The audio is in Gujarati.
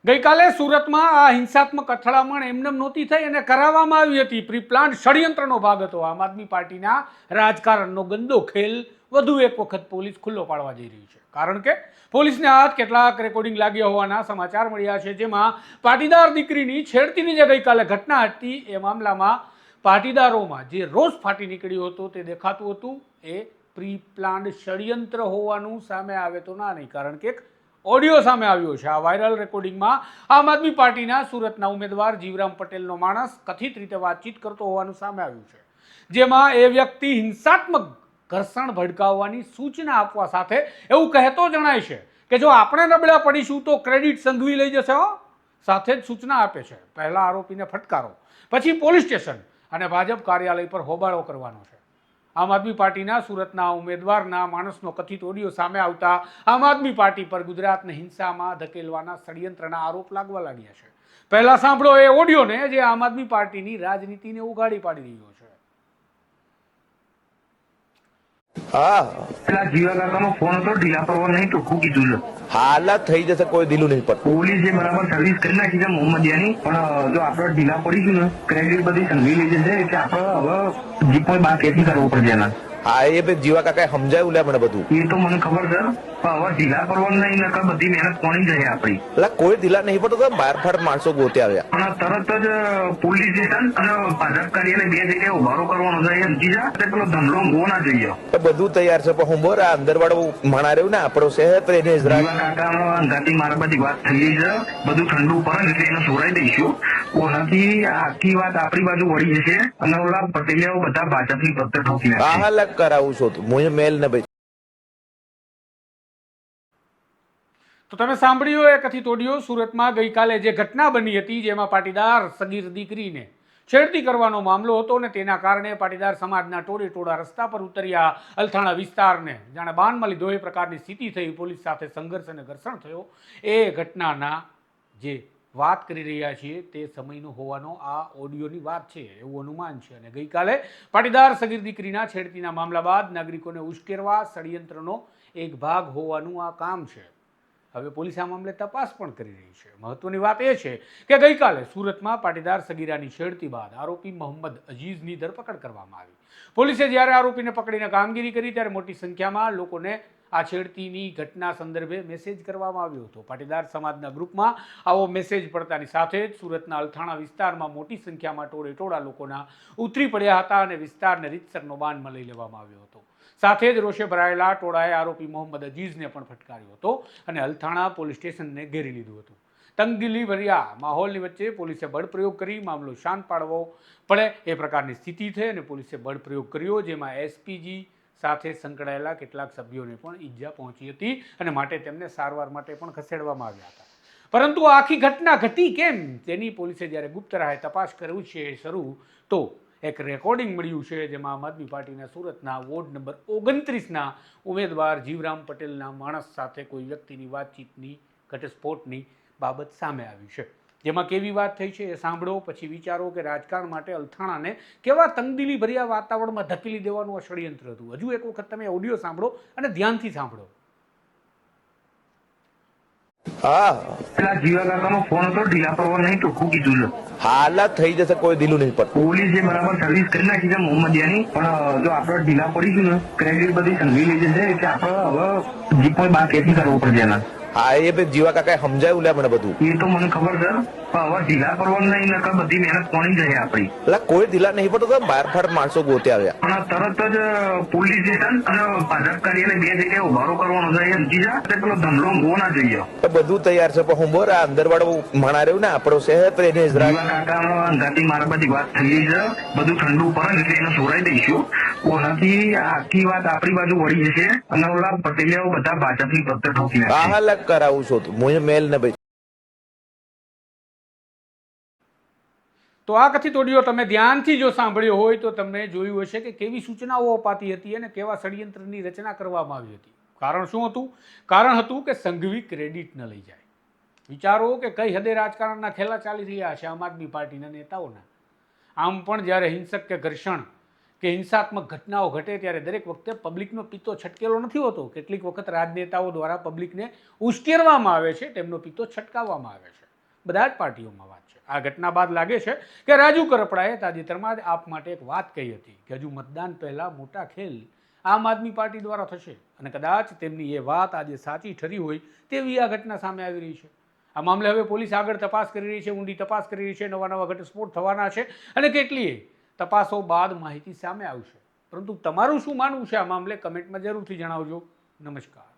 ગઈકાલે સુરતમાં આ હિંસાત્મક અથડામણ એમને નહોતી થઈ અને કરાવવામાં આવી હતી. પ્રી પ્લાન ષડયંત્રનો ભાગ હતો. આમ આદમી પાર્ટીના રાજકારણનો ગંદો ખેલ વધુ એક વખત પોલીસ ખુલ્લો પાડવા જઈ રહી છે. કારણ કે પોલીસને હાથ કેટલાક રેકોર્ડિંગ લાગ્યા હોવાના સમાચાર મળ્યા છે, જેમાં પાટીદાર દીકરીની છેડતીની જે ગઈકાલે ઘટના હતી એ મામલામાં પાટીદારોમાં જે રોષ ફાટી નીકળ્યો હતો તે દેખાતું હતું. એ પ્રી પ્લાન્ડ ષડયંત્ર હોવાનું સામે આવે તો ના નહીં, કારણ કે ઓડિયો સામે આવ્યો છે. આ વાયરલ રેકોર્ડિંગમાં આમ આદમી પાર્ટીના સુરતના ઉમેદવાર જીવરામ પટેલનો માણસ કથિત રીતે વાતચીત કરતો હોવાનું સામે આવ્યું છે, જેમાં એ વ્યક્તિ હિંસાત્મક ઘર્ષણ ભડકાવવાની સૂચના આપવા સાથે એવું કહેતો જણાય છે કે જો આપણે નબળા પડીશું તો ક્રેડિટ સંઘવી લઈ જશે. સાથે જ સૂચના આપે છે, પહેલા આરોપીને ફટકારો, પછી પોલીસ સ્ટેશન અને ભાજપ કાર્યાલય પર હોબાળો કરવાનો છે. આમ આદમી પાર્ટીના સુરતના ઉમેદવારના માણસનો કથિત ઓડિયો સામે આવતા આમ આદમી પાર્ટી પર ગુજરાતને હિંસામાં ધકેલવાના ષડયંત્રના આરોપ લાગવા લાગ્યા છે. પહેલા સાંભળો એ ઓડિયોને, જે આમ આદમી પાર્ટીની રાજનીતિને ઉગાડી પાડી રહ્યો છે. પેલા જીવા કાકાનો ફોન હતો, ઢીલા પડવા નહીં ટૂંકું કીધું છે. હાલત થઈ જશે, કોઈ ઢીલું નહીં પડતું. પોલીસે બરાબર સર્વિસ કરી નાખી છે મોહમ્મદિયાની, પણ જો આપણે ઢીલા પડીશું ને ક્રેડિટ બધી સંઘવી લઈ જશે એટલે આપણે હવે જીપો બાર કેસી કરવો પડશે એના. હા, એ જીવા કાકાએ સમજાયું લે મને બધું. એ તો મને ખબર છે, પણ હવે ઢીલા પડવાનું નહીં, નકર બધી મહેનત કોની જાય આપણી. એટલે કોઈ ઢીલા નહીં પડતું, બાર ફાટ માણસો ગોતે આવ્યા. અને તરત જ પોલીસ સ્ટેશન અને ભાજપ કાર્યાલય બે જગ્યાએ ઉભારો કરવાનો છે. સમજી જા, પેલો ધમલો ગો ના જોઈએ. બધું તૈયાર છે, પણ હું બોર આ અંદર વાળો મણા રહ્યું ને આપણો શહેર તો એને જીવા કાકાનો અંગાથી મારા બધી વાત થઈ ગઈ છે, બધું ઠંડુ પડે એટલે એને સોરાઈ દઈશું. ઓનાથી આખી વાત આપણી બાજુ વળી જશે અને ઓલા પટેલિયાઓ બધા ભાજપની પત્તર ઠોકી નાખશે. હા હા કરાવું છું હું મેલ ને ભાઈ. તો તમે સાંભળ્યું એ કથિત ઓડિયો. સુરતમાં ગઈકાલે જે ઘટના બની હતી, જેમાં પાટીદાર સગીર દીકરીને છેડતી કરવાનો મામલો હતો અને તેના કારણે પાટીદાર સમાજના ટોળે ટોળા રસ્તા પર ઉતર્યા. અલથાણા વિસ્તારને જાણે બાનમાં લીધો એ પ્રકારની સ્થિતિ થઈ. પોલીસ સાથે સંઘર્ષ અને ઘર્ષણ થયો. એ ઘટનાના જે વાત કરી રહ્યા છીએ તે સમયનો હોવાનો આ ઓડિયોની વાત છે એવું અનુમાન છે. અને ગઈકાલે પાટીદાર સગીર દીકરીના છેડતીના મામલા બાદ નાગરિકોને ઉશ્કેરવા ષડયંત્રનો એક ભાગ હોવાનું આ કામ છે. હવે પોલીસ આ મામલે તપાસ પણ કરી રહી છે. મહત્વની વાત એ છે કે ગઈકાલે સુરતમાં પાટીદાર સગીરાની છેડતી બાદ આરોપી મોહમ્મદ અજીઝની ધરપકડ કરવામાં આવી. પોલીસે જ્યારે આરોપીને પકડીને કામગીરી કરી ત્યારે મોટી સંખ્યામાં લોકોને આ છેડતીની ઘટના સંદર્ભે મેસેજ કરવામાં આવ્યો હતો. પાટીદાર સમાજના ગ્રુપમાં આવો મેસેજ પડતાની સાથે જ સુરતના અલથાણા વિસ્તારમાં મોટી સંખ્યામાં ટોળે ટોળા લોકોના ઉતરી પડ્યા હતા અને વિસ્તારને રીતસરનો બાનમાં લઈ લેવામાં આવ્યો હતો. સાથે જ રોષે ભરાયેલા ટોળાએ આરોપી મોહમ્મદ અજીઝને પણ ફટકાર્યો હતો અને અલથાણા પોલીસ સ્ટેશનને ઘેરી લીધું હતું. તંગદિલી ભર્યા માહોલની વચ્ચે પોલીસે બળપ્રયોગ કરી મામલો શાંત પાડવો પડે એ પ્રકારની સ્થિતિ થઈ અને પોલીસે બળપ્રયોગ કર્યો, જેમાં એસપીજી સાથે સંકળાયેલા કેટલાક સભ્યોને પણ ઈજા પહોંચી હતી અને માટે તેમને સારવાર માટે પણ ખસેડવામાં આવ્યા હતા. પરંતુ આખી ઘટના ઘટી કેમ તેની પોલીસે જ્યારે ગુપ્ત રાહે તપાસ કરવી છે શરૂ, તો એક રેકોર્ડિંગ મળ્યું છે, જેમાં આમ આદમી પાર્ટીના સુરતના વોર્ડ નંબર 29ના ઉમેદવાર જીવરામ પટેલના માણસ સાથે કોઈ વ્યક્તિની વાતચીતની ઘટસ્ફોટની બાબત સામે આવી છે. જેમાં કેવી વાત થઈ છે એ સાંભળો, પછી વિચારો કે રાજકારણ માટે અલથાણાને કેવા તંગદિલી ભર્યા વાતાવરણમાં ધકેલી દેવાનું આ ષડયંત્ર હતું. હજુ એક વખત તમે ઓડિયો સાંભળો અને ધ્યાનથી સાંભળો. પેલા જીવા કાકાનો ફોન હતો, ઢીલા પડવા નહીં ટૂંકું કીધું છે. હાલત થઈ જશે, કોઈ ઢીલું નહીં પડતું. પોલીસે બરાબર સર્વિસ કરી નાખી છે મોહમ્મદિયાની, પણ જો આપણે ઢીલા પડીશું ને ક્રેડિટ બધી સંઘવી લઈ જશે એટલે આપણે હવે જીપો બાર કેસી કરવો પડશે એના. હા, એ જીવા કાકાએ સમજાયું લે મને બધું. એ તો મને ખબર છે, પણ હવે ઢીલા પડવાનું નહીં, નકર બધી મહેનત કોની જાય આપણી. એટલે કોઈ ઢીલા નહીં પડતું, બાર ફાટ માણસો ગોતે આવ્યા. અને તરત જ પોલીસ સ્ટેશન અને ભાજપ કાર્યાલય બે જગ્યાએ ઉભારો કરવાનો છે. સમજી જા, પેલો ધમલો ગો ના જોઈએ. બધું તૈયાર છે, પણ હું બોર આ અંદર વાળો મણા રહ્યું ને આપણો શહેર તો એને જીવા કાકાનો અંગાથી મારા બધી વાત થઈ ગઈ છે, બધું ઠંડુ પડે એટલે એને સોરાઈ દઈશું. ઓનાથી આખી વાત આપણી બાજુ વળી જશે અને ઓલા પટેલિયાઓ બધા ભાજપની પત્તર ઠોકી નાખશે. હા હા કરાવું છું હું મેલ ને ભાઈ. તો આ કથિત ઓડિયો તમે ધ્યાનથી જો સાંભળ્યો હોય તો તમને જોયું હશે કે કેવી સૂચનાઓ અપાતી હતી અને કેવા ષડયંત્રની રચના કરવામાં આવી હતી. કારણ શું હતું? કારણ હતું કે સંઘવી ક્રેડિટ ન લઈ જાય. વિચારો કે કઈ હદે રાજકારણના ખેલા ચાલી રહ્યા છે આમ આદમી પાર્ટીના નેતાઓના. આમ પણ જ્યારે હિંસક કે ઘર્ષણ કે હિંસાત્મક ઘટનાઓ ઘટે ત્યારે દરેક વખતે પબ્લિકનો પિત્તો છટકેલો નથી હોતો. કેટલીક વખત રાજનેતાઓ દ્વારા પબ્લિકને ઉશ્કેરવામાં આવે છે, તેમનો પિત્તો છટકાવવામાં આવે છે. બધા જ પાર્ટીઓમાં વાત છે. આ ઘટના બાદ લાગે છે કે રાજુ કરપડાએ તાજેતરમાં જ આપ માટે એક વાત કહી હતી કે હજુ મતદાન પહેલા મોટા ખેલ આમ આદમી પાર્ટી દ્વારા થશે અને કદાચ તેમની એ વાત આજે સાચી ઠરી હોય તેવી આ ઘટના સામે આવી રહી છે. આ મામલે હવે પોલીસ આગળ તપાસ કરી રહી છે, ઊંડી તપાસ કરી રહી છે, નવા ઘટસ્ફોટ થવાના છે અને કેટલીય તપાસો બાદ માહિતી સામે આવશે. પરંતુ તમારું શું માનવું છે આ મામલે કમેન્ટમાં જરૂરથી જણાવજો. નમસ્કાર.